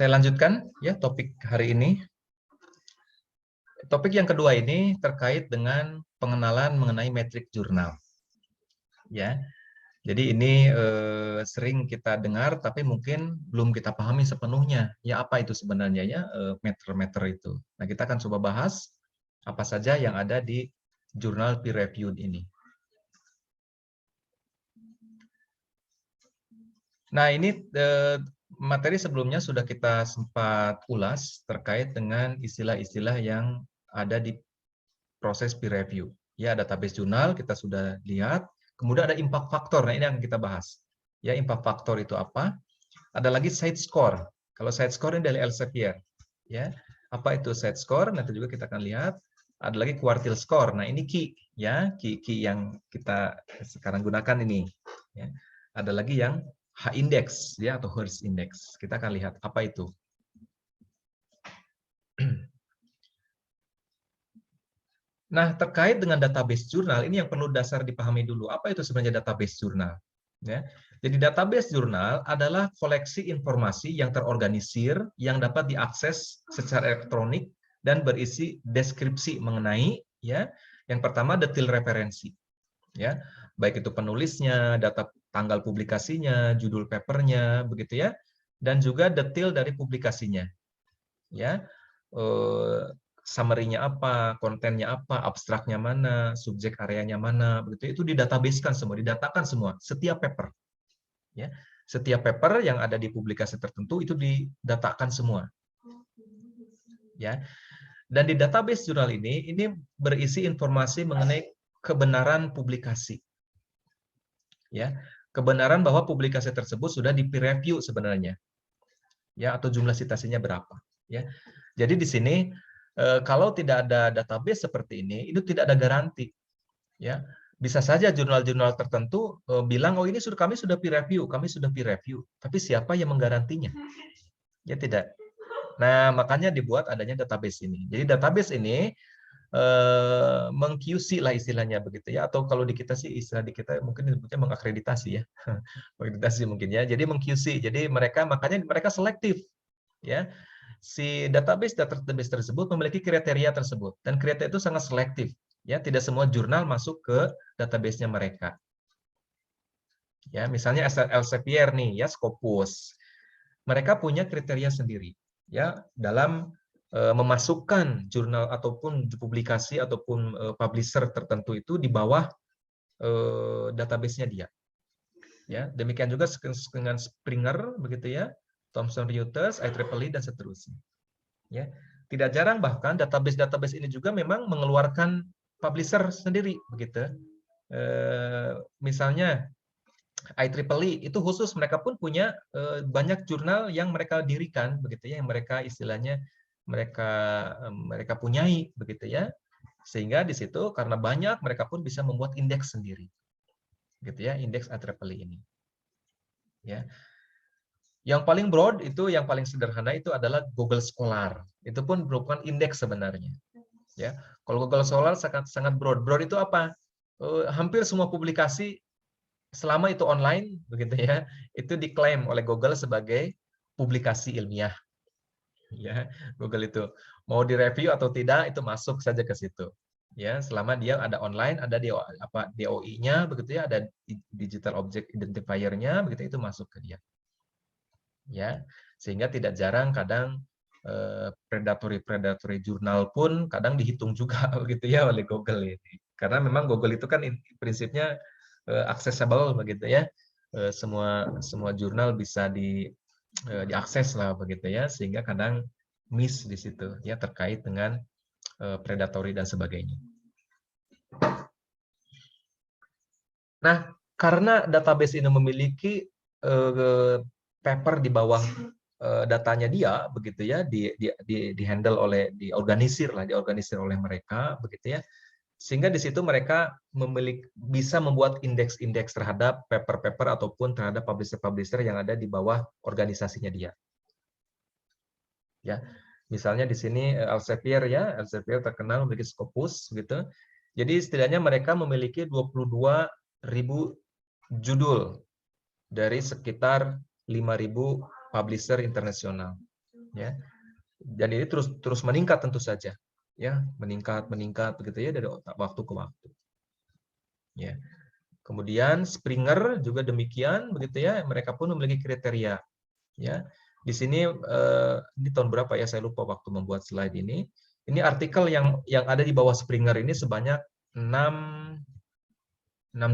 Saya lanjutkan ya topik hari ini. Topik yang kedua ini terkait dengan pengenalan mengenai metrik jurnal. Ya, jadi ini sering kita dengar, tapi mungkin belum kita pahami sepenuhnya. Ya, apa itu sebenarnya ya meter-meter itu? Nah, kita akan coba bahas apa saja yang ada di jurnal peer reviewed ini. Nah, ini materi sebelumnya sudah kita sempat ulas terkait dengan istilah-istilah yang ada di proses peer review. Ya, database jurnal kita sudah lihat. Kemudian ada impact factor. Nah, ini yang kita bahas. Ya, impact factor itu apa? Ada lagi site score. Kalau site score ini dari Elsevier. Ya, apa itu site score? Nanti juga kita akan lihat. Ada lagi quartile score. Nah, ini key ya, key yang kita sekarang gunakan ini. Ya. Ada lagi yang H-index ya atau Hurst index. Kita akan lihat apa itu. Nah, terkait dengan database jurnal, ini yang perlu dasar dipahami dulu. Apa itu sebenarnya database jurnal? Ya. Jadi database jurnal adalah koleksi informasi yang terorganisir, yang dapat diakses secara elektronik, dan berisi deskripsi mengenai, ya, yang pertama detail referensi. Ya, baik itu penulisnya, data tanggal publikasinya, judul papernya, begitu ya, dan juga detail dari publikasinya. Ya, summary-nya apa, kontennya apa, abstraknya mana, subjek areanya mana, begitu itu didatabasekan semua, didatakan semua setiap paper. Ya, setiap paper yang ada di publikasi tertentu itu didatakan semua. Ya, dan di database jurnal ini berisi informasi mengenai kebenaran publikasi. Ya, kebenaran bahwa publikasi tersebut sudah di peer review sebenarnya. Ya, atau jumlah citasinya berapa. Ya, jadi di sini kalau tidak ada database seperti ini, itu tidak ada garansi. Ya, bisa saja jurnal-jurnal tertentu bilang, oh ini kami sudah peer review, kami sudah peer review. Tapi siapa yang menggarantinya? Ya tidak. Nah, makanya dibuat adanya database ini. Jadi database ini meng-QC lah istilahnya begitu ya. Atau kalau di kita sih istilah di kita mungkin disebutnya mengakreditasi ya. Akreditasi mungkin ya. Jadi meng-QC. Jadi makanya mereka selektif. Ya, si database tersebut memiliki kriteria tersebut dan kriteria itu sangat selektif ya, tidak semua jurnal masuk ke database-nya mereka ya. Misalnya Elsevier nih ya, Scopus, mereka punya kriteria sendiri ya dalam memasukkan jurnal ataupun publikasi ataupun publisher tertentu itu di bawah database-nya dia ya. Demikian juga dengan Springer begitu ya, Thomson Reuters, IEEE dan seterusnya. Ya, tidak jarang bahkan database ini juga memang mengeluarkan publisher sendiri begitu. Misalnya IEEE itu khusus mereka pun punya banyak jurnal yang mereka dirikan begitu ya, yang mereka istilahnya mereka punyai begitu ya. Sehingga di situ karena banyak mereka pun bisa membuat indeks sendiri. Gitu ya, indeks IEEE ini. Ya. Yang paling broad itu, yang paling sederhana itu adalah Google Scholar. Itu pun merupakan indeks sebenarnya. Ya, kalau Google Scholar sangat broad. Broad itu apa? Hampir semua publikasi selama itu online, begitu ya, itu diklaim oleh Google sebagai publikasi ilmiah. Ya, Google itu mau direview atau tidak itu masuk saja ke situ. Ya, selama dia ada online, ada DOI-nya, begitu ya, ada digital object identifier-nya, begitu itu masuk ke dia. Ya, sehingga tidak jarang kadang predatory jurnal pun kadang dihitung juga begitu ya oleh Google ini, karena memang Google itu kan prinsipnya accessible begitu ya, semua jurnal bisa diakses lah begitu ya, sehingga kadang miss di situ ya terkait dengan predatory dan sebagainya. Nah, karena database ini memiliki paper di bawah datanya dia begitu ya, di handle oleh diorganisir oleh mereka begitu ya, sehingga di situ mereka bisa membuat indeks-indeks terhadap paper-paper ataupun terhadap publisher-publisher yang ada di bawah organisasinya dia. Ya, misalnya di sini Elsevier ya, Elsevier terkenal memiliki Scopus gitu. Jadi istilahnya mereka memiliki 22.000 judul dari sekitar 5.000 publisher internasional. ya. Dan ini terus meningkat tentu saja, ya, meningkat begitu ya dari waktu ke waktu. Ya. Kemudian Springer juga demikian begitu ya, mereka pun memiliki kriteria, ya. Di sini ini tahun berapa ya, saya lupa waktu membuat slide ini. Ini artikel yang ada di bawah Springer ini sebanyak 6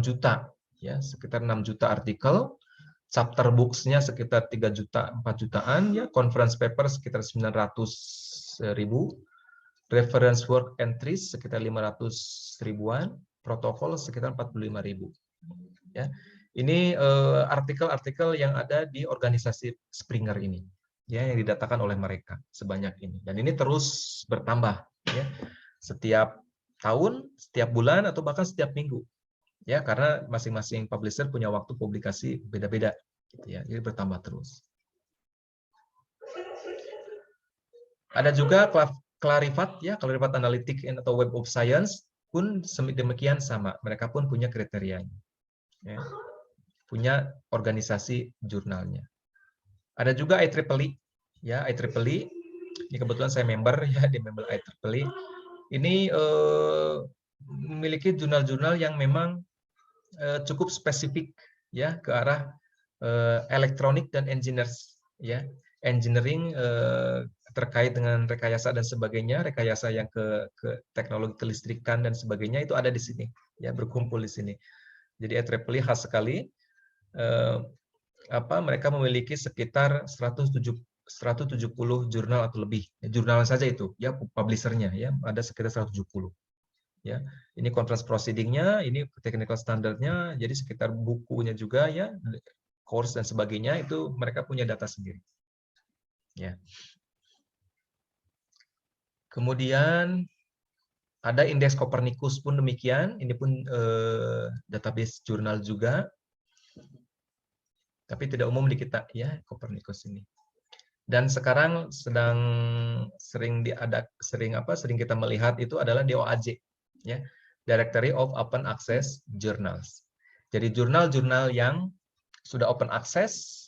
juta, ya, sekitar 6 juta artikel. Chapter books-nya sekitar 3 juta, 4 jutaan, ya, conference paper sekitar 900.000, reference work entries sekitar 500 ribuan, protokol sekitar 45.000. Ya, ini artikel-artikel yang ada di organisasi Springer ini, ya, yang didatakan oleh mereka sebanyak ini, dan ini terus bertambah, ya, setiap tahun, setiap bulan, atau bahkan setiap minggu, ya, karena masing-masing publisher punya waktu publikasi beda-beda, gitu ya, jadi bertambah terus. Ada juga Clarivat, ya, Clarivat Analytics atau Web of Science pun demikian sama, mereka pun punya kriterianya, ya, punya organisasi jurnalnya. Ada juga IEEE, ya, IEEE. Ini kebetulan saya member, ya, di member IEEE. Ini memiliki jurnal-jurnal yang memang cukup spesifik, ya, ke arah elektronik dan engineers, ya, engineering terkait dengan rekayasa dan sebagainya, rekayasa yang ke teknologi kelistrikan dan sebagainya, itu ada di sini, ya, berkumpul di sini. Jadi IEEE khas sekali. Mereka memiliki sekitar 170 jurnal atau lebih. Jurnal saja itu, ya, publishernya, ya, ada sekitar 170. Ya, ini conference proceeding-nya, ini technical standard-nya, jadi sekitar bukunya juga, ya, course dan sebagainya, itu mereka punya data sendiri. Ya. Kemudian ada indeks Copernicus pun demikian, ini pun database jurnal juga, tapi tidak umum di kita, ya, Copernicus ini. Dan sekarang sering kita melihat itu adalah DOAJ, ya, Directory of Open Access Journals. Jadi jurnal-jurnal yang sudah open access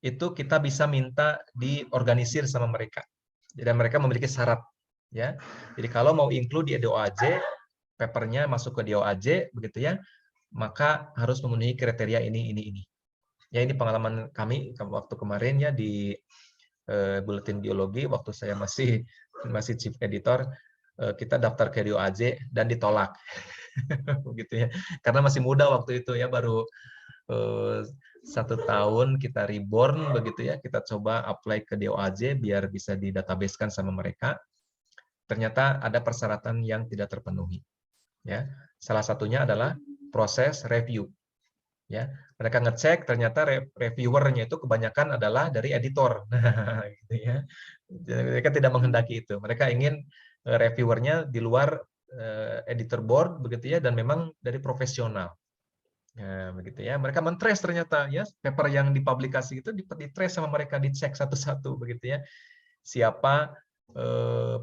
itu kita bisa minta diorganisir sama mereka. Dan mereka memiliki syarat, ya. Jadi kalau mau include di DOAJ, papernya masuk ke DOAJ begitu, ya, maka harus memenuhi kriteria ini. Ya, ini pengalaman kami waktu kemarin, ya, di Buletin Biologi waktu saya masih chief editor, kita daftar ke DOAJ dan ditolak. Begitu, ya, karena masih muda waktu itu, ya, baru 1 tahun kita reborn begitu, ya, kita coba apply ke DOAJ biar bisa didatabasekan sama mereka. Ternyata ada persyaratan yang tidak terpenuhi, ya. Salah satunya adalah proses review, ya. Mereka ngecek, ternyata reviewernya itu kebanyakan adalah dari editor. Nah, gitu, ya. Jadi mereka tidak menghendaki itu. Mereka ingin reviewernya di luar editor board begitu, ya, dan memang dari profesional. Nah, begitu, ya. Mereka men-trace ternyata, ya, paper yang dipublikasi itu di-trace sama mereka, dicek satu-satu begitu, ya. Siapa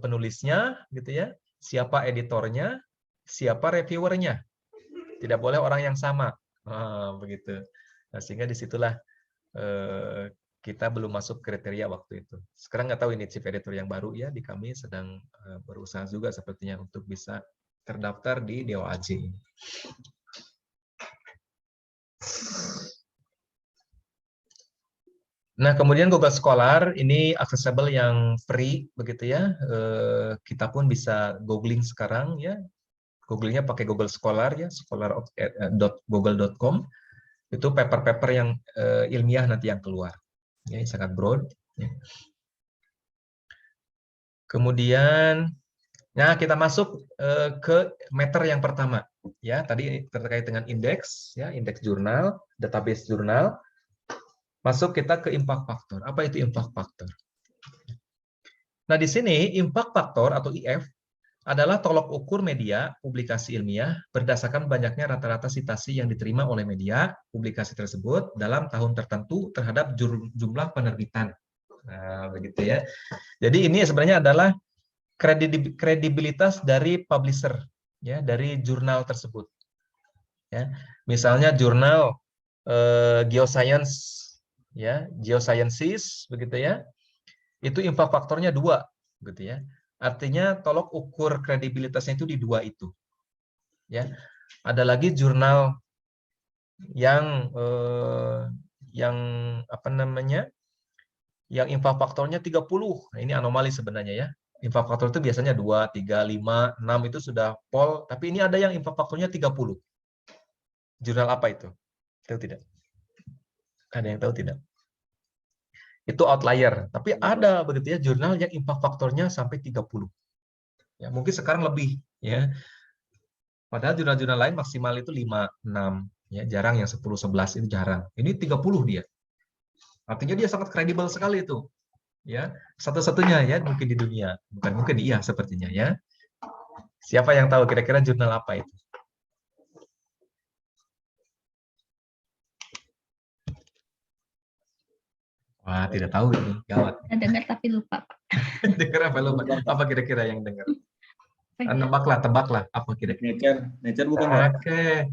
penulisnya gitu, ya. Siapa editornya, siapa reviewernya. Tidak boleh orang yang sama. Begitu. Nah, sehingga disitulah kita belum masuk kriteria waktu itu. Sekarang nggak tahu ini chief editor yang baru, ya, di kami sedang berusaha juga sepertinya untuk bisa terdaftar di DOAJ. Nah, kemudian Google Scholar ini accessible yang free begitu, ya. Kita pun bisa googling sekarang, ya. Googlingnya pakai Google Scholar, ya, scholar.google.com. Itu paper-paper yang ilmiah nanti yang keluar. Ya, sangat broad. Ya. Kemudian, nah, kita masuk ke meter yang pertama. Ya, tadi terkait dengan indeks, ya, indeks jurnal, database jurnal. Masuk kita ke impact factor. Apa itu impact factor? Nah, di sini impact factor atau IF adalah tolok ukur media publikasi ilmiah berdasarkan banyaknya rata-rata citasi yang diterima oleh media publikasi tersebut dalam tahun tertentu terhadap jumlah penerbitan. Nah, begitu, ya. Jadi ini sebenarnya adalah kredibilitas dari publisher, ya, dari jurnal tersebut. Ya, misalnya jurnal Geoscience, ya, Geosciences begitu, ya. Itu impact faktornya 2, gitu ya. Artinya tolok ukur kredibilitasnya itu di 2 itu. Ya. Ada lagi jurnal yang apa namanya? Yang impact faktornya 30. Nah, ini anomali sebenarnya ya. Impact faktor itu biasanya 2, 3, 5, 6 itu sudah pol, tapi ini ada yang impact faktornya 30. Jurnal apa itu? Tahu tidak? Ada yang tahu tidak? Itu outlier, tapi ada begitu ya jurnal yang impact faktornya sampai 30. Ya, mungkin sekarang lebih ya. Padahal jurnal-jurnal lain maksimal itu 5, 6 ya, jarang yang 10, 11 itu jarang. Ini 30 dia. Artinya dia sangat kredibel sekali itu. Ya, satu-satunya ya mungkin di dunia. Bukan mungkin, iya sepertinya ya. Siapa yang tahu kira-kira jurnal apa itu? Wah, tidak tahu ini. Gawat. Dengar tapi lupa, Pak. Dengar apa lupa? Apa kira-kira yang dengar? Tebaklah. Apa kira-kira? Nature bukan, Pak? Oke.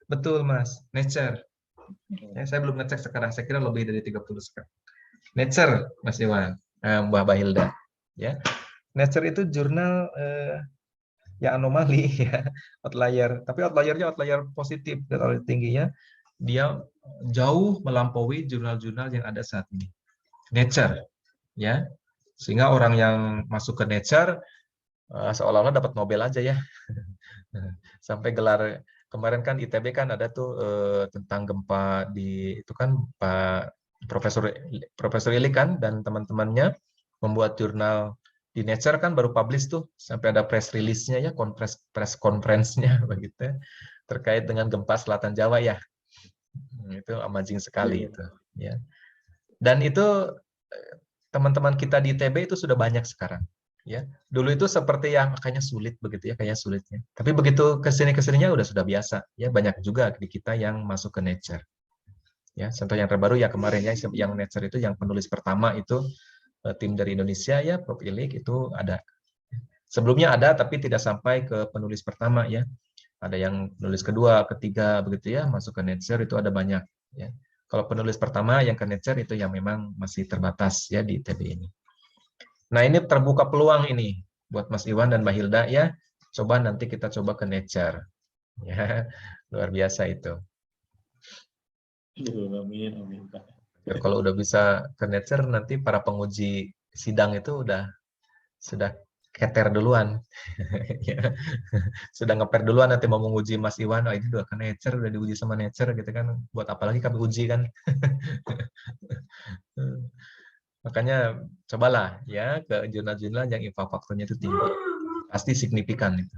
Betul, Mas. Nature. Ya, saya belum ngecek sekarang. Saya kira lebih dari 30 sekarang. Nature, Mas Iwan. Mbak Bahilda. Ya. Nature itu jurnal ya anomali ya, outlier. Tapi outliernya outlier positif, outlier tingginya dia jauh melampaui jurnal-jurnal yang ada saat ini. Nature, ya. Sehingga orang yang masuk ke Nature seolah-olah dapat Nobel aja ya. Sampai gelar kemarin kan ITB kan ada tuh tentang gempa di itu kan Pak Profesor Ili kan dan teman-temannya membuat jurnal di Nature kan baru publish tuh sampai ada press release-nya ya, press conference-nya begitu terkait dengan gempa Selatan Jawa ya. Itu amazing sekali itu ya. Dan itu teman-teman kita di ITB itu sudah banyak sekarang ya. Dulu itu seperti yang kayaknya sulit begitu ya, kayaknya sulitnya. Tapi begitu kesininya sudah biasa ya, banyak juga di kita yang masuk ke Nature. Ya, contoh yang terbaru ya kemarin ya yang Nature itu yang penulis pertama itu tim dari Indonesia ya, Prof. Ilik itu ada. Sebelumnya ada tapi tidak sampai ke penulis pertama ya. Ada yang penulis kedua, ketiga begitu ya, masuk ke Nature itu ada banyak ya. Kalau penulis pertama yang ke Nature itu yang memang masih terbatas ya di ITB ini. Nah, ini terbuka peluang ini buat Mas Iwan dan Mbak Hilda ya. Coba nanti kita coba ke Nature. Ya, luar biasa itu. Amin. Ya, kalau udah bisa ke Nature nanti para penguji sidang itu sudah keter duluan. Ya. Sudah ngeper duluan nanti mau menguji Mas Iwan, oh ini udah ke Nature, udah diuji sama Nature gitu kan. Buat apa lagi kami uji kan? Makanya cobalah ya ke jurnal-jurnal yang impact faktornya itu tinggi. Pasti signifikan itu.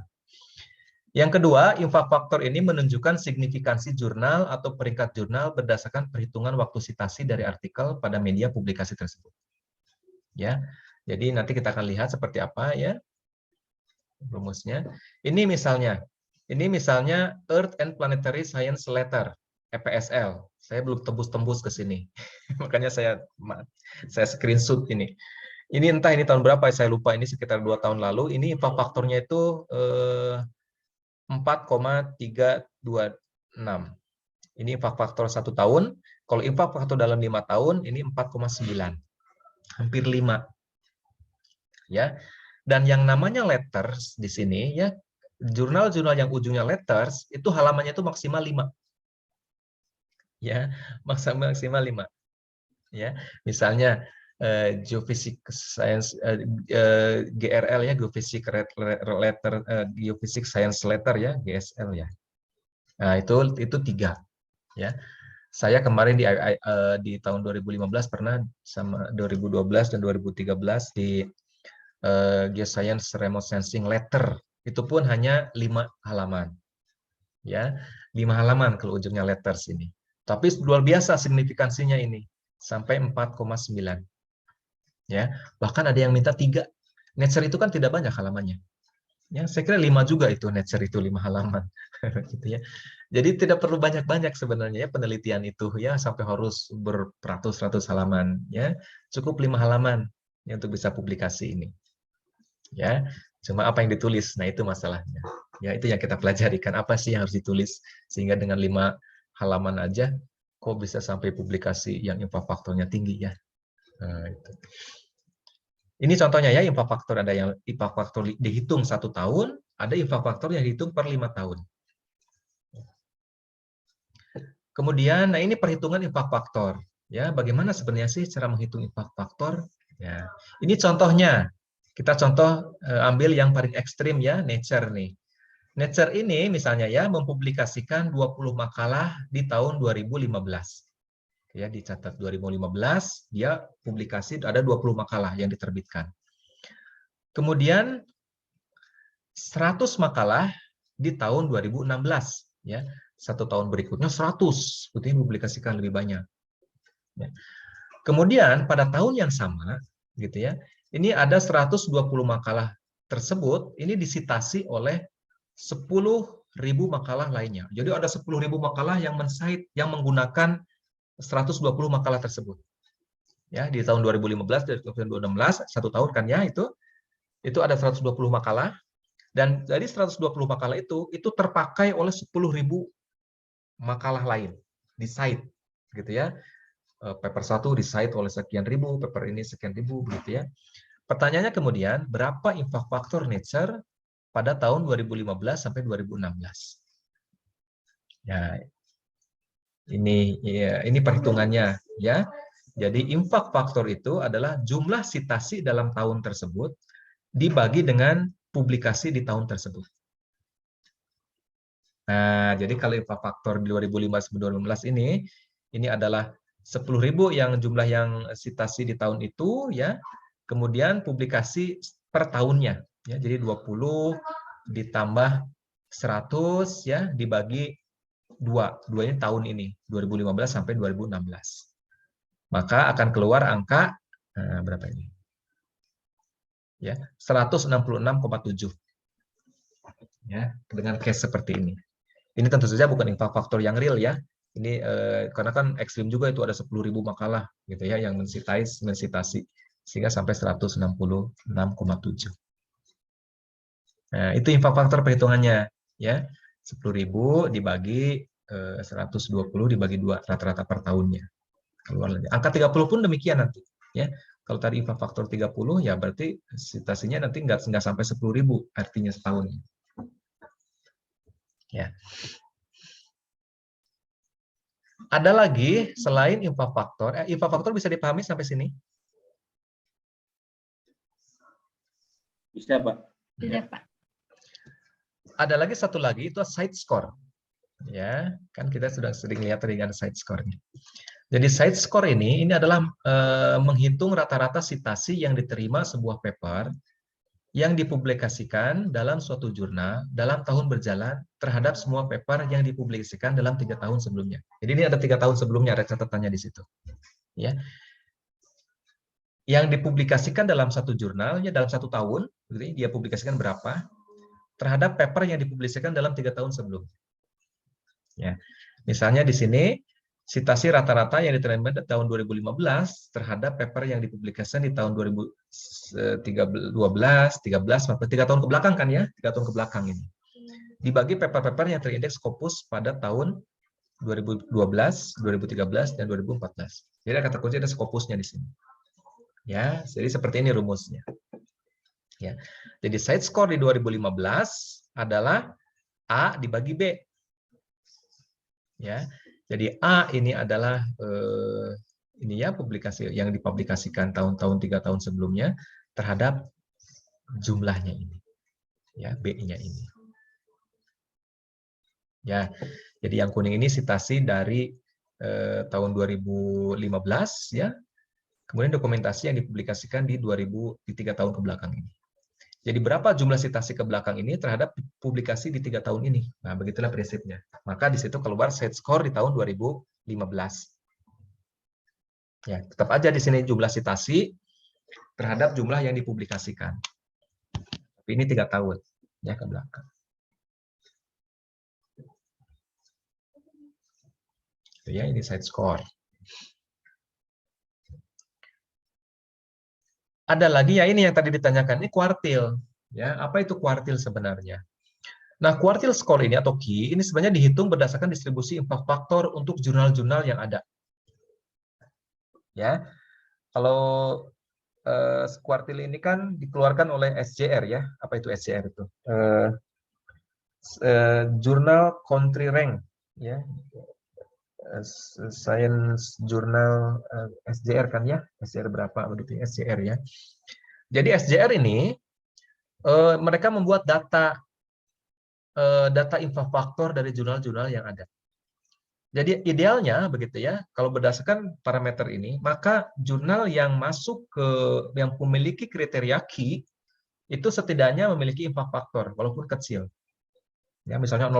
Yang kedua, impact faktor ini menunjukkan signifikansi jurnal atau peringkat jurnal berdasarkan perhitungan waktu sitasi dari artikel pada media publikasi tersebut. Ya. Jadi nanti kita akan lihat seperti apa ya rumusnya. Ini misalnya Earth and Planetary Science Letter (EPSL). Saya belum tembus ke sini. Makanya saya screenshot ini. Ini entah ini tahun berapa, saya lupa, ini sekitar 2 tahun lalu. Ini impact faktornya itu 4,326. Ini impact faktor 1 tahun. Kalau impact faktor dalam 5 tahun, ini 4,9. Hampir 5. Ya. Dan yang namanya letters di sini, ya jurnal-jurnal yang ujungnya letters, itu halamannya itu maksimal 5. Ya, maksimal 5. Ya, misalnya Geophysics Science GRL ya, Geophysics Science Letter ya, GSL ya. Nah, itu 3 ya. Saya kemarin di tahun 2015 pernah sama 2012 dan 2013 di Geoscience Remote Sensing Letter. Itu pun hanya 5 halaman. Ya, 5 halaman kalau ujungnya letters ini. Tapi luar biasa signifikansinya ini. Sampai 4,9. Ya, bahkan ada yang minta 3. Nature itu kan tidak banyak halamannya. Ya, saya kira 5 juga itu Nature itu 5 halaman. Gitu ya. Jadi tidak perlu banyak-banyak sebenarnya ya penelitian itu ya sampai harus beratus-ratus halaman ya. Cukup 5 halaman ya untuk bisa publikasi ini. Ya, cuma apa yang ditulis, nah itu masalahnya. Ya, itu yang kita pelajari kan apa sih yang harus ditulis sehingga dengan 5 halaman aja kok bisa sampai publikasi yang impact faktornya tinggi ya. Nah, itu. Ini contohnya ya, impact factor. Ada yang impact factor dihitung 1 tahun, ada impact factor yang dihitung per 5 tahun. Kemudian, nah ini perhitungan impact factor. Ya, bagaimana sebenarnya sih cara menghitung impact factor? Ya, ini contohnya. Kita contoh ambil yang paling ekstrim ya, Nature nih. Nature ini misalnya ya mempublikasikan 20 makalah di tahun 2015. Ya, dicatat 2015 dia publikasi ada 20 makalah yang diterbitkan. Kemudian 100 makalah di tahun 2016 ya. 1 tahun berikutnya 100, berarti publikasikan lebih banyak. Ya. Kemudian pada tahun yang sama gitu ya. Ini ada 120 makalah tersebut ini disitasi oleh 10.000 makalah lainnya. Jadi ada 10.000 makalah yang men-cite yang menggunakan 120 makalah tersebut. Ya, di tahun 2015 dan 2016, 1 tahun kan ya itu ada 120 makalah dan dari 120 makalah itu terpakai oleh 10.000 makalah lain di cite gitu ya. Paper 1 di cite oleh sekian ribu, paper ini sekian ribu begitu ya. Pertanyaannya kemudian, berapa impact factor Nature pada tahun 2015 sampai 2016? Ya, ini perhitungannya ya. Jadi impact factor itu adalah jumlah sitasi dalam tahun tersebut dibagi dengan publikasi di tahun tersebut. Nah, jadi kalau impact factor di 2015-2016 ini adalah 10.000 yang jumlah yang sitasi di tahun itu ya. Kemudian publikasi per tahunnya ya. Jadi 20 ditambah 100 ya dibagi 2 ini tahun ini 2015 sampai 2016. Maka akan keluar angka berapa ini? Ya, 166,7. Ya, dengan case seperti ini. Ini tentu saja bukan impact factor yang real ya. Ini karena kan ekstrim juga itu ada 10.000 makalah gitu ya yang mensitasi sehingga sampai 166,7. Nah, itu impact factor perhitungannya ya. 10.000 dibagi 120 dibagi 2 rata-rata per tahunnya. Keluar lagi. Angka 30 pun demikian nanti ya. Kalau tadi impact factor 30 ya berarti sitasinya nanti nggak sampai 10.000 artinya setahun. Ya. Ada lagi selain impact factor, impact factor bisa dipahami sampai sini? Bisa, Pak. Bisa, Pak. Ada lagi satu lagi itu side score. Ya, kan kita sudah sering lihat tadi ada side score-nya. Jadi side score ini adalah menghitung rata-rata sitasi yang diterima sebuah paper yang dipublikasikan dalam suatu jurnal dalam tahun berjalan terhadap semua paper yang dipublikasikan dalam 3 tahun sebelumnya. Jadi ini ada 3 tahun sebelumnya, ada catatannya di situ. Ya. Yang dipublikasikan dalam satu jurnalnya dalam 1 tahun, dia publikasikan berapa terhadap paper yang dipublikasikan dalam 3 tahun sebelumnya. Ya. Misalnya di sini sitasi rata-rata yang diterima di tahun 2015 terhadap paper yang dipublikasikan di tahun 2012, 13, 3 tahun ke belakang kan ya, 3 tahun ke belakang ini. Dibagi paper-paper yang terindeks Scopus pada tahun 2012, 2013, dan 2014. Jadi kata kunci ada Scopusnya di sini. Ya, jadi seperti ini rumusnya. Ya. Jadi side score di 2015 adalah A dibagi B. Ya. Jadi A ini adalah ini ya publikasi yang dipublikasikan tahun-tahun 3 tahun sebelumnya terhadap jumlahnya ini. Ya, B-nya ini. Ya. Jadi yang kuning ini sitasi dari tahun 2015 ya. Kemudian dokumentasi yang dipublikasikan di 3 tahun ke belakang ini. Jadi berapa jumlah sitasi ke belakang ini terhadap publikasi di 3 tahun ini? Nah, begitulah prinsipnya. Maka di situ keluar side score di tahun 2015. Ya, tetap aja di sini jumlah sitasi terhadap jumlah yang dipublikasikan. Tapi ini 3 tahun ya ke belakang. Ya, ini side score. Ada lagi ya ini yang tadi ditanyakan, ini kuartil. Ya, apa itu kuartil sebenarnya? Nah, kuartil score ini atau Q ini sebenarnya dihitung berdasarkan distribusi impact factor untuk jurnal-jurnal yang ada. Ya, kalau kuartil ini kan dikeluarkan oleh SJR ya. Apa itu SJR itu? Jurnal Country Rank ya. Science Journal SJR kan ya. SJR berapa begitu ya, SJR ya. Jadi SJR ini mereka membuat data infrafaktor dari jurnal-jurnal yang ada. Jadi idealnya begitu ya, kalau berdasarkan parameter ini, maka jurnal yang masuk yang memiliki kriteria key itu setidaknya memiliki impact factor walaupun kecil. Ya, misalnya 0,000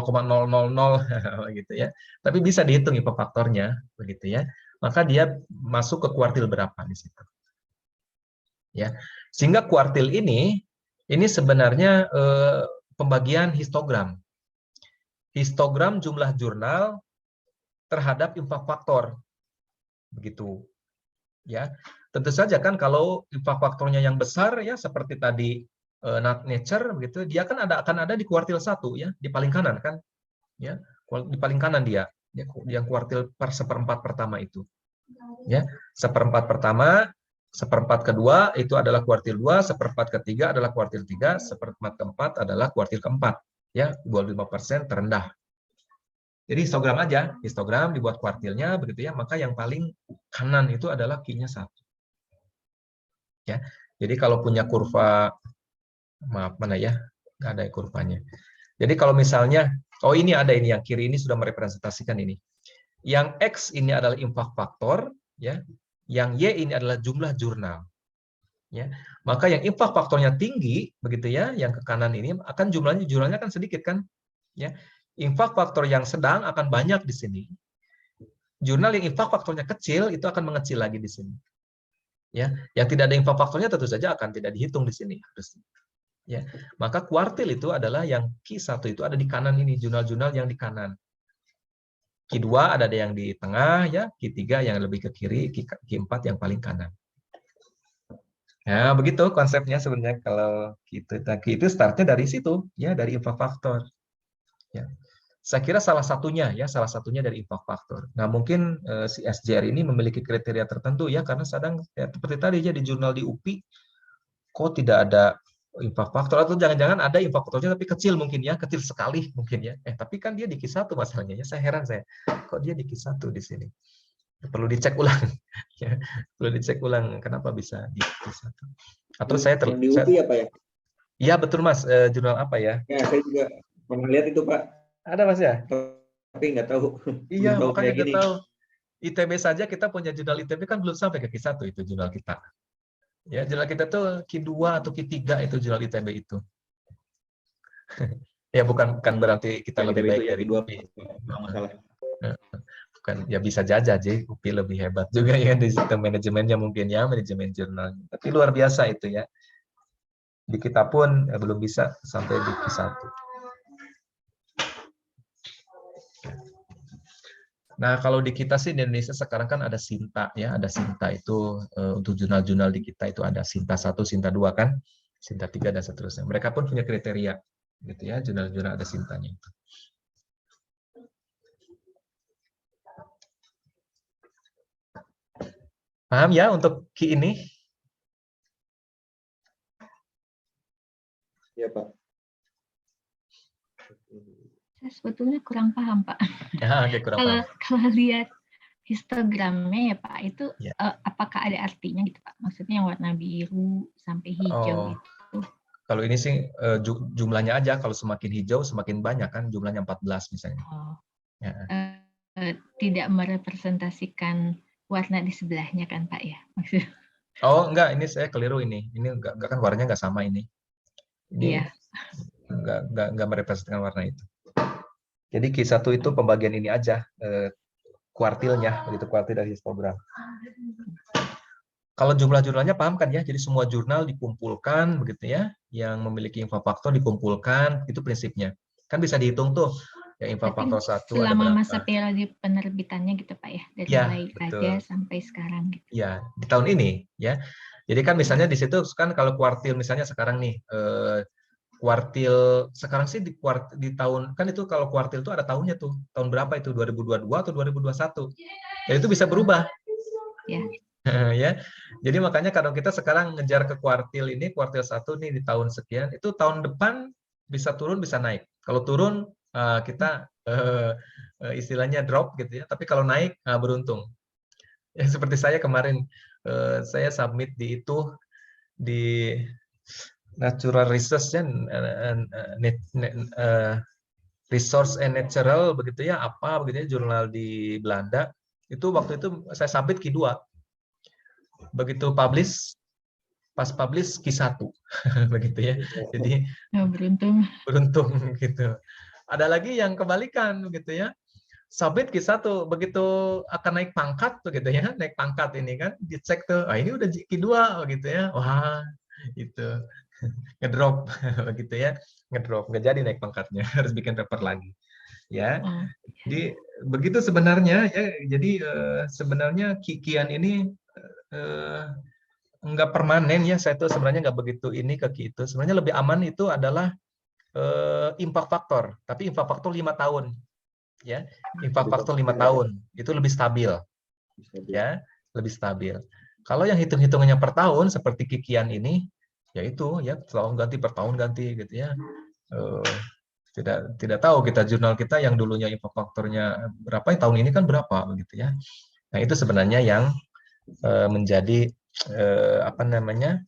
gitu ya. Tapi bisa dihitung impact faktornya begitu ya. Maka dia masuk ke kuartil berapa di situ. Ya. Sehingga kuartil ini sebenarnya pembagian histogram. Histogram jumlah jurnal terhadap impact faktor, begitu, ya. Tentu saja kan kalau impact faktornya yang besar ya seperti tadi Nature, begitu, dia kan akan ada di kuartil 1 ya, di paling kanan kan, ya, di paling kanan dia, yang kuartil seperempat pertama itu, ya, seperempat pertama, seperempat kedua itu adalah kuartil 2, seperempat ketiga adalah kuartil 3, seperempat keempat adalah kuartil keempat, ya, 25% terendah. Jadi histogram aja, histogram dibuat kuartilnya begitu ya, maka yang paling kanan itu adalah key-nya 1. Ya. Jadi kalau punya kurva, maaf mana ya, nggak ada kurvanya. Jadi kalau misalnya, oh ini ada ini yang kiri ini sudah merepresentasikan ini. Yang X ini adalah impact factor, ya. Yang Y ini adalah jumlah jurnal. Ya. Maka yang impact faktornya tinggi begitu ya, yang ke kanan ini akan jurnalnya kan sedikit kan, ya. Impact faktor yang sedang akan banyak di sini. Jurnal yang impact faktornya kecil itu akan mengecil lagi di sini. Ya, yang tidak ada impact faktornya tentu saja akan tidak dihitung di sini. Ya, maka kuartil itu adalah yang Q1 itu ada di kanan ini, jurnal-jurnal yang di kanan. Q2 ada yang di tengah ya, Q3 yang lebih ke kiri, Q4 yang paling kanan. Nah, begitu konsepnya sebenarnya kalau itu startnya dari situ ya, dari impact faktor. Ya. Saya kira salah satunya dari impact factor. Nah, mungkin si SJR ini memiliki kriteria tertentu ya, karena sedang ya, seperti tadi ya di jurnal di UPI kok tidak ada impact factor, atau jangan-jangan ada impact factornya tapi kecil mungkin ya, kecil sekali mungkin ya. Tapi kan dia di Q1 masalahnya ya, saya heran kok dia di Q1 di sini. Perlu dicek ulang ya. Perlu dicek ulang kenapa bisa di Q1. Atau saya di UPI apa ya? Iya, betul Mas, jurnal apa ya? Ya, saya juga pernah lihat itu, Pak. Ada Mas ya? Tapi nggak tahu. Iya, Belum tahu makanya kayak nggak gini. tahu. ITB saja kita punya jurnal ITB kan belum sampai ke Q1 itu jurnal kita. Ya, jurnal kita tuh Q2 atau Q3 itu jurnal ITB itu. Ya bukan berarti kita lebih baik dari UPI. Masalah. Bukan, ya bisa saja UPI lebih hebat juga ya di sistem manajemennya mungkin ya, manajemen jurnal. Tapi luar biasa itu ya. Di kita pun belum bisa sampai di Q1. Nah, kalau di kita sih di Indonesia sekarang kan ada Sinta ya, ada Sinta itu untuk jurnal-jurnal di kita itu ada Sinta 1, Sinta 2 kan, Sinta 3 dan seterusnya. Mereka pun punya kriteria gitu ya, jurnal-jurnal ada Sintanya itu. Paham ya untuk key ini? Iya, Pak. Saya sebetulnya kurang paham, Pak. Ya, okay, kurang paham. Kalau lihat histogramnya ya, Pak, itu ya. Apakah ada artinya gitu, Pak? Maksudnya yang warna biru sampai hijau itu. Kalau ini sih jumlahnya aja, kalau semakin hijau semakin banyak kan, jumlahnya 14 misalnya. Ya. Tidak merepresentasikan warna di sebelahnya kan, Pak ya? Maksudnya. Oh, enggak, ini saya keliru ini. Ini enggak kan warnanya enggak sama ini. Ini enggak merepresentasikan warna itu. Jadi Q1 itu pembagian ini aja, kuartilnya, begitu kuartil dari histogram. Kalau jumlah-jurnalnya paham kan ya, jadi semua jurnal dikumpulkan begitu ya, yang memiliki impact factor dikumpulkan, itu prinsipnya. Kan bisa dihitung tuh, ya impact factor 1 selama masa periode penerbitannya gitu Pak ya, dari mulai raja sampai sekarang gitu. Ya, di tahun ini ya. Jadi kan misalnya di situ kan kalau kuartil misalnya sekarang nih, kuartil sekarang sih di tahun kan itu kalau kuartil itu ada tahunnya tuh tahun berapa itu 2022 atau 2021 ya itu bisa berubah ya. Ya. Jadi makanya kalau kita sekarang ngejar ke kuartil ini, kuartil 1 nih di tahun sekian, itu tahun depan bisa turun bisa naik. Kalau turun kita istilahnya drop gitu ya, tapi kalau naik beruntung. Ya, seperti saya kemarin saya submit di itu di Natural Resource ya, Resource and Natural begitu ya, apa begitu ya, jurnal di Belanda. Itu waktu itu saya submit Q2. Begitu publish, pas publish Q1 begitu ya. Jadi beruntung. gitu. Ada lagi yang kebalikan begitu ya. Submit Q1, begitu akan naik pangkat begitu ya, naik pangkat ini kan dicek tuh, ini udah Q2 begitu ya. Wah, itu ngedrop begitu ya, ngedrop, nggak jadi naik pangkatnya, harus bikin paper lagi ya. Jadi begitu sebenarnya ya. Jadi sebenarnya kikian ini nggak permanen ya. Saya tuh sebenarnya nggak begitu ini ke Ki itu. Sebenarnya lebih aman itu adalah impact factor, tapi impact factor 5 tahun ya. Impact factor 5 tahun itu lebih stabil ya, lebih stabil. Kalau yang hitung-hitungannya per tahun seperti kikian ini, yaitu ya tahun ganti per tahun ganti gitu ya. Tidak tahu kita jurnal kita yang dulunya impact faktornya berapa, tahun ini kan berapa begitu ya. Nah, itu sebenarnya yang menjadi apa namanya?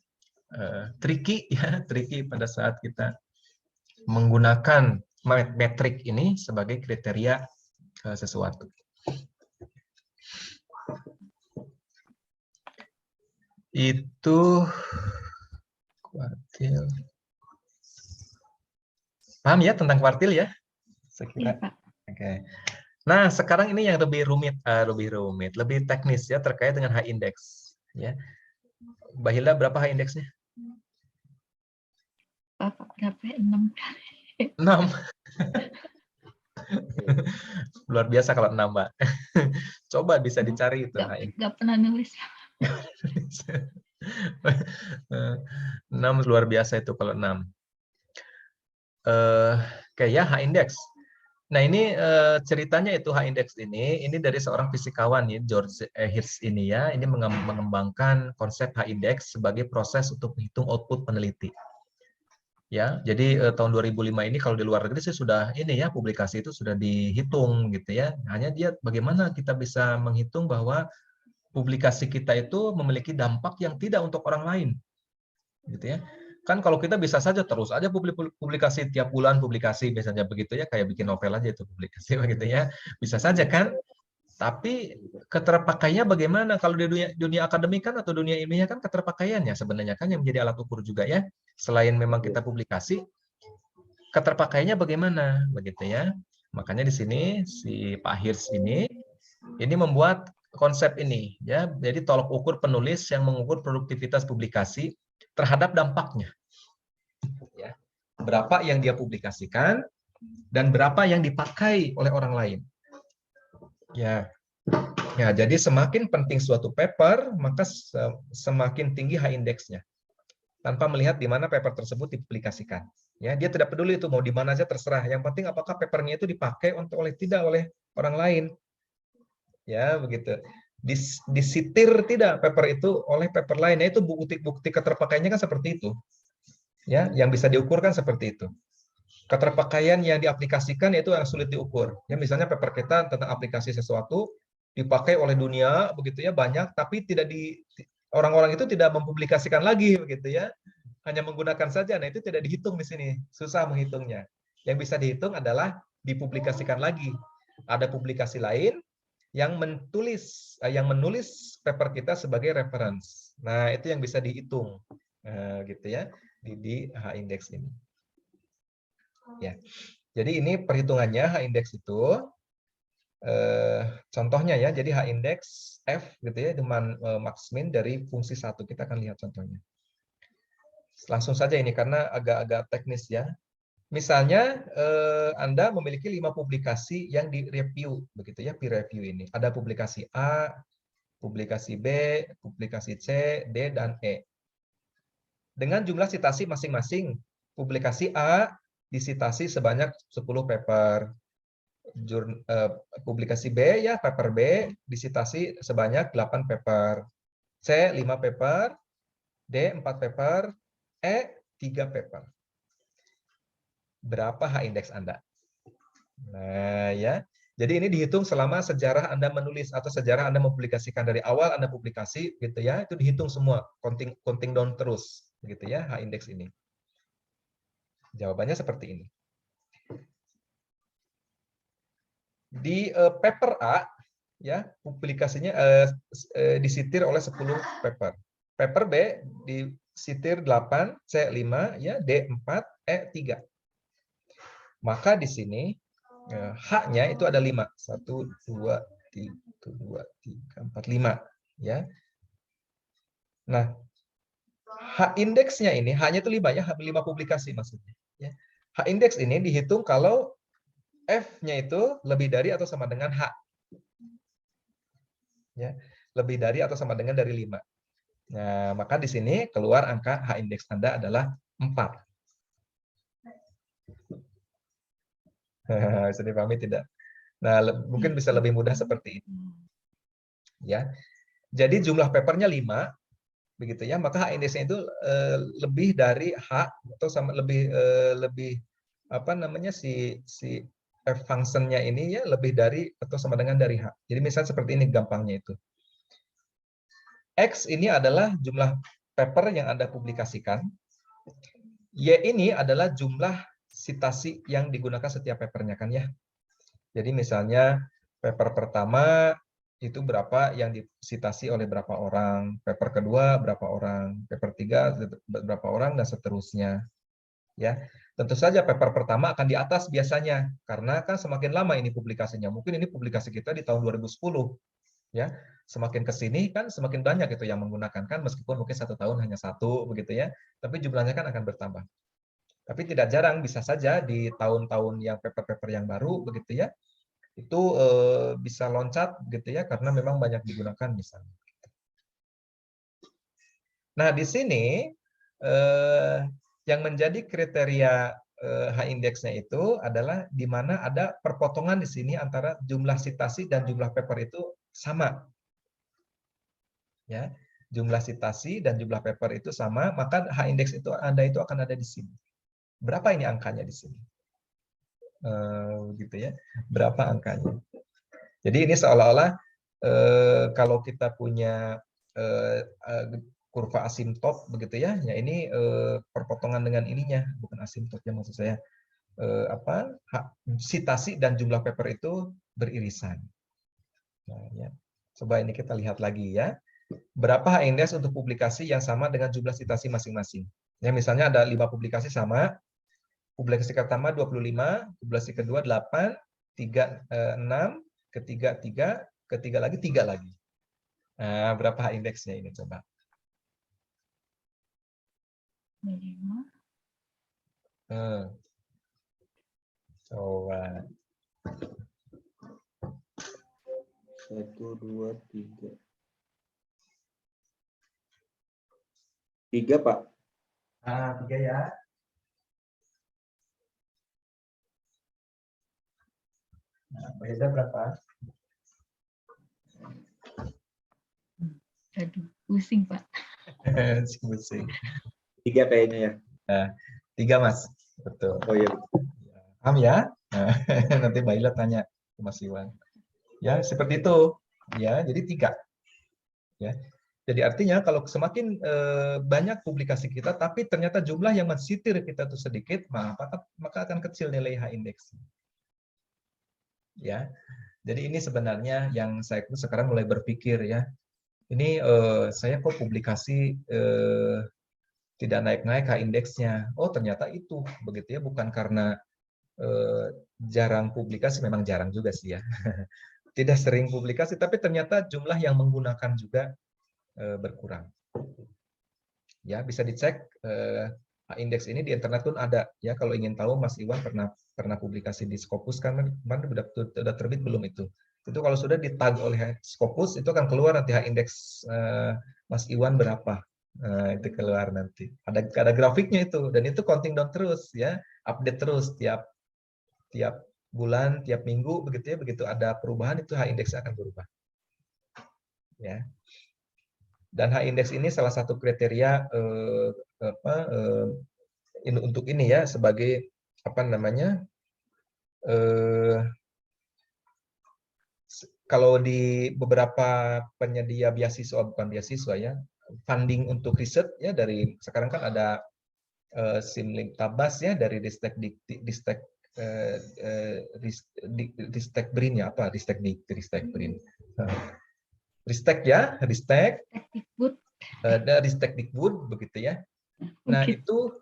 Tricky ya, tricky pada saat kita menggunakan metrik ini sebagai kriteria sesuatu. Itu kuartil. Paham ya tentang kuartil ya? Sekira. Ya, Pak. Oke. Nah, sekarang ini yang lebih rumit, lebih teknis ya, terkait dengan high index ya. Mbak Hilda, berapa high index-nya? Berapa? 6 kali. 6. Luar biasa kalau 6, Mbak. Coba bisa dicari itu. Nggak pernah nulis. 6 luar biasa itu kalau 6. Kayak ya, high index. Nah, ini ceritanya itu high index ini dari seorang fisikawan ya, George Hirsch ini ya. Ini mengembangkan konsep high index sebagai proses untuk menghitung output peneliti. Ya, jadi tahun 2005 ini kalau di luar negeri sih sudah ini ya, publikasi itu sudah dihitung gitu ya. Hanya dia bagaimana kita bisa menghitung bahwa publikasi kita itu memiliki dampak yang tidak untuk orang lain. Gitu ya. Kan kalau kita bisa saja terus aja publikasi tiap bulan publikasi biasanya begitu ya, kayak bikin novel aja itu publikasi begitu ya. Bisa saja kan? Tapi keterpakaiannya bagaimana? Kalau di dunia akademik kan atau dunia ilmiah kan keterpakaiannya sebenarnya kan yang menjadi alat ukur juga ya. Selain memang kita publikasi, keterpakaiannya bagaimana begitu ya. Makanya di sini si Pak Hirsch ini membuat konsep ini ya. Jadi tolok ukur penulis yang mengukur produktivitas publikasi terhadap dampaknya. Ya. Berapa yang dia publikasikan dan berapa yang dipakai oleh orang lain. Ya, jadi semakin penting suatu paper, maka semakin tinggi high index-nya. Tanpa melihat di mana paper tersebut dipublikasikan. Ya, dia tidak peduli itu mau di mana aja terserah. Yang penting apakah papernya itu dipakai tidak oleh orang lain. Ya, begitu. Disitir tidak paper itu oleh paper lain. Nah, itu bukti keterpakaiannya kan seperti itu. Ya, yang bisa diukur kan seperti itu. Keterpakaian yang diaplikasikan itu yang sulit diukur. Ya, misalnya paper kita tentang aplikasi sesuatu dipakai oleh dunia begitu ya banyak, tapi orang-orang itu tidak mempublikasikan lagi begitu ya, hanya menggunakan saja. Nah, itu tidak dihitung di sini, susah menghitungnya. Yang bisa dihitung adalah dipublikasikan lagi. Ada publikasi lain yang menulis paper kita sebagai reference. Nah, itu yang bisa dihitung gitu ya di H-index ini. Ya, jadi ini perhitungannya H-index itu contohnya ya. Jadi H-index F gitu ya, dengan max min dari fungsi 1. Kita akan lihat contohnya. Langsung saja ini karena agak-agak teknis ya. Misalnya Anda memiliki 5 publikasi yang direview begitu ya, peer review ini. Ada publikasi A, publikasi B, publikasi C, D dan E. Dengan jumlah citasi masing-masing, publikasi A disitasi sebanyak 10 paper. Publikasi B ya, paper B disitasi sebanyak 8 paper. C 5 paper, D 4 paper, E 3 paper. Berapa H-index Anda? Nah, ya. Jadi ini dihitung selama sejarah Anda menulis atau sejarah Anda mempublikasikan dari awal Anda publikasi gitu ya, itu dihitung semua, counting down terus gitu ya H-index ini. Jawabannya seperti ini. Di paper A ya, publikasinya disitir oleh 10 paper. Paper B disitir 8, C 5 ya, D 4, E 3. Maka di sini H-nya itu ada 5. 1, 2, 3, 4, 5. Ya. Nah, H-indeksnya ini, H-nya itu 5 ya, 5 publikasi maksudnya. Ya. H-indeks ini dihitung kalau F-nya itu lebih dari atau sama dengan H. Ya, lebih dari atau sama dengan dari 5. Nah, maka di sini keluar angka H-indeks Anda adalah 4. Bisa dipahami tidak? Nah, mungkin bisa lebih mudah seperti ini. Ya. Jadi jumlah papernya 5, begitu ya. Maka H-indeksnya itu lebih dari H atau sama lebih apa namanya si F function-nya ini ya lebih dari atau sama dengan dari H. Jadi misalnya seperti ini gampangnya itu. X ini adalah jumlah paper yang Anda publikasikan. Y ini adalah jumlah sitasi yang digunakan setiap papernya kan ya. Jadi misalnya paper pertama itu berapa yang disitasi oleh berapa orang, paper kedua berapa orang, paper 3 berapa orang dan seterusnya. Ya. Tentu saja paper pertama akan di atas biasanya karena kan semakin lama ini publikasinya. Mungkin ini publikasi kita di tahun 2010 ya. Semakin ke sini kan semakin banyak itu yang menggunakan kan meskipun mungkin 1 tahun hanya 1 begitu ya. Tapi jumlahnya kan akan bertambah. Tapi tidak jarang bisa saja di tahun-tahun yang paper-paper yang baru begitu ya. Itu bisa loncat gitu ya karena memang banyak digunakan misalnya. Nah, di sini yang menjadi kriteria H-indeksnya itu adalah di mana ada perpotongan di sini antara jumlah sitasi dan jumlah paper itu sama. Ya, jumlah sitasi dan jumlah paper itu sama, maka H-indeks itu Anda itu akan ada di sini. Berapa ini angkanya di sini? Gitu ya. Berapa angkanya? Jadi ini seolah-olah kalau kita punya kurva asimtot begitu ya, ya ini perpotongan dengan ininya, bukan asimtotnya maksud saya. Sitasi dan jumlah paper itu beririsan. Nah, ya. Coba ini kita lihat lagi ya. Berapa H-index untuk publikasi yang sama dengan jumlah sitasi masing-masing? Ya, misalnya ada 5 publikasi sama, publikasi pertama 25, publikasi kedua 8, 3, 6, ketiga 3, ketiga lagi 3 lagi. Nah, berapa H-indeksnya ini coba? 5. Coba. 1, 2, 3. 3, Pak. 3 ya. Nah, beda berapa? Aduh, pusing Pak. Pusing. 3 kayaknya ya. Nah, 3 Mas, betul. Oh iya. Paham ya? Nah, nanti Mbak Ila tanya ke Mas Iwan. Ya, seperti itu. Ya, jadi 3. Ya. Jadi artinya kalau semakin banyak publikasi kita, tapi ternyata jumlah yang mensitir kita itu sedikit, maka akan kecil nilai H-index. Ya, jadi ini sebenarnya yang saya sekarang mulai berpikir ya. Ini saya kok publikasi tidak naik-naik H-indeksnya. Oh ternyata itu begitu ya, bukan karena jarang publikasi, memang jarang juga sih ya. Tidak sering publikasi, tapi ternyata jumlah yang menggunakan juga berkurang. Ya, bisa dicek H-index ini di internet pun ada ya. Kalau ingin tahu Mas Iwan pernah publikasi di Scopus kan kemarin sudah terbit belum itu? Itu kalau sudah ditag oleh Scopus itu akan keluar nanti H-index Mas Iwan berapa. Itu keluar nanti. Ada grafiknya itu dan itu counting down terus ya, update terus tiap bulan, tiap minggu begitu ya. Begitu ada perubahan itu H-index akan berubah. Ya. Dan H-index ini salah satu kriteria untuk ini ya, sebagai apa namanya, kalau di beberapa penyedia beasiswa, bukan beasiswa ya, funding untuk riset ya, dari sekarang kan ada Simlink-Tabas ya, dari Ristek BRIN ya, apa Ristek BRIN, Ristek ya, Ristek, ada Ristek Dikbud begitu ya. Nah itu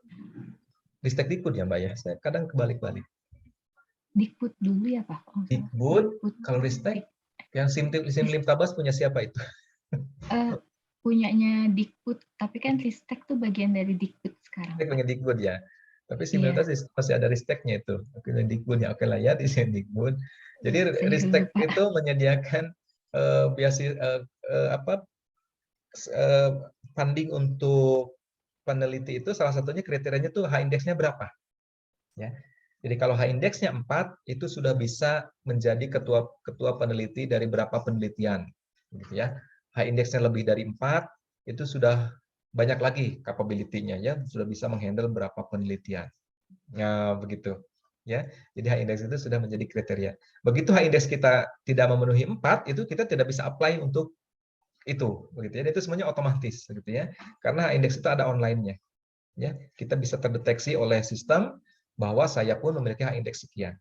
Ristek Dikbud ya Mbak ya, saya kadang kebalik-balik. Dikbud dulu ya Pak. Dikbud, kalau Ristek, yang Simlink-Tabas punya siapa itu? Punyanya Dikbud, tapi kan Ristek tuh bagian dari Dikbud sekarang. Ristek punya Dikbud ya. Tapi Simlink-Tabas masih ada Risteknya itu. Oke, Dikbud ya, oke lah ya, di sini Dikbud. Jadi Ristek itu menyediakan funding untuk peneliti itu, salah satunya kriterianya tuh H-index-nya berapa. Ya. Jadi kalau H-index-nya 4, itu sudah bisa menjadi ketua peneliti dari berapa penelitian. Gitu ya. H-index-nya lebih dari 4, itu sudah banyak lagi capability-nya ya, sudah bisa menghandle berapa penelitian. Nah, begitu. Ya. Jadi H-index itu sudah menjadi kriteria. Begitu H-index kita tidak memenuhi 4, itu kita tidak bisa apply untuk itu, begitu ya. Dan itu semuanya otomatis, gitu ya. Karena H-index itu ada online-nya. Ya, kita bisa terdeteksi oleh sistem bahwa saya pun memiliki H-index sekian.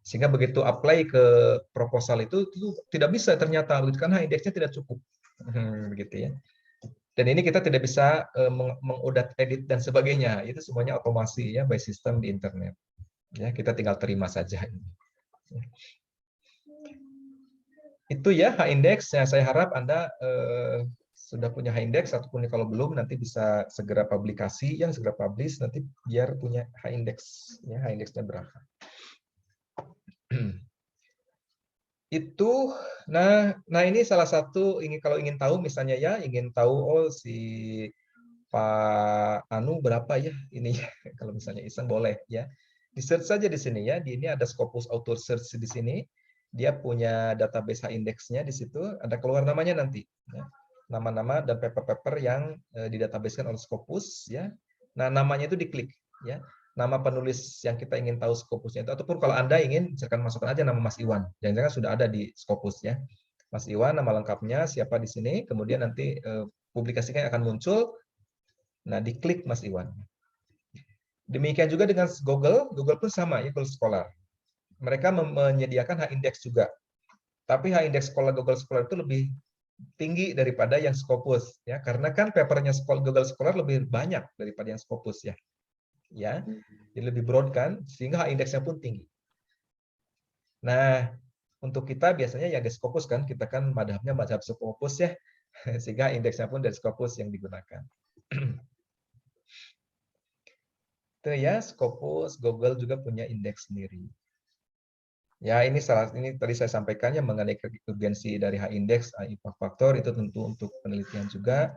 Sehingga begitu apply ke proposal itu tidak bisa ternyata, karena H-index-nya tidak cukup. Begitu ya. Dan ini kita tidak bisa mengudat edit dan sebagainya. Itu semuanya otomasi ya, by system di internet. Ya, kita tinggal terima saja. Itu ya H-index. Ya, saya harap Anda sudah punya H-index, ataupun kalau belum nanti bisa segera publikasi, yang segera publish nanti biar punya H-index. Ya, H-index-nya berapa. Itu, nah ini salah satu, kalau ingin tahu misalnya ya, ingin tahu si Pak Anu berapa ya ini ya, kalau misalnya iseng boleh ya. Di search saja di sini ya, di ini ada Scopus Auto Search di sini. Dia punya database H-index-nya di situ, ada keluar namanya nanti. Ya. Nama-nama dan paper-paper yang didatabasekan oleh Scopus ya. Nah, namanya itu diklik ya. Nama penulis yang kita ingin tahu Scopusnya itu, ataupun kalau Anda ingin, silakan masukkan aja nama Mas Iwan. Jangan-jangan sudah ada di Scopus ya. Mas Iwan, nama lengkapnya siapa di sini, kemudian nanti publikasinya akan muncul. Nah, diklik Mas Iwan. Demikian juga dengan Google pun sama ya, Google Scholar. Mereka menyediakan H-index juga. Tapi H-index Google Scholar itu lebih tinggi daripada yang Scopus ya, karena kan papernya Google Scholar lebih banyak daripada yang Scopus ya. Ya. Jadi lebih broad kan, sehingga H-index-nya pun tinggi. Nah, untuk kita biasanya yang di Scopus kan, kita kan madhabnya madhab Scopus ya, sehingga indeksnya pun dari Scopus yang digunakan. Itu ya, Scopus, Google juga punya indeks sendiri. Ya, ini tadi saya sampaikan ya, mengenai urgensi dari H-index, impact factor itu tentu untuk penelitian juga.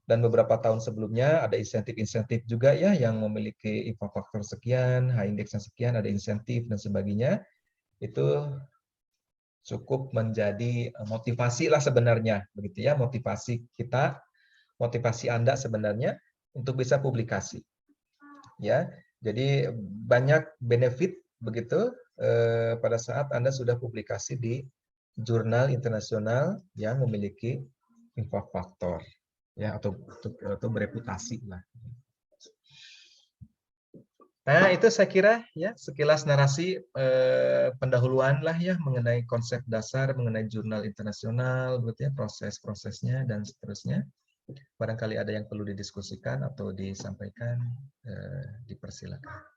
Dan beberapa tahun sebelumnya ada insentif-insentif juga ya, yang memiliki impact factor sekian, H-index-nya sekian, ada insentif dan sebagainya. Itu cukup menjadi motivasi lah sebenarnya, begitu ya, motivasi kita, motivasi Anda sebenarnya untuk bisa publikasi. Ya, jadi banyak benefit begitu pada saat Anda sudah publikasi di jurnal internasional yang memiliki impact factor ya, atau bereputasi lah. Nah, itu saya kira ya sekilas narasi pendahuluan lah ya mengenai konsep dasar mengenai jurnal internasional, begitu ya, proses-prosesnya dan seterusnya. Barangkali ada yang perlu didiskusikan atau disampaikan, dipersilakan.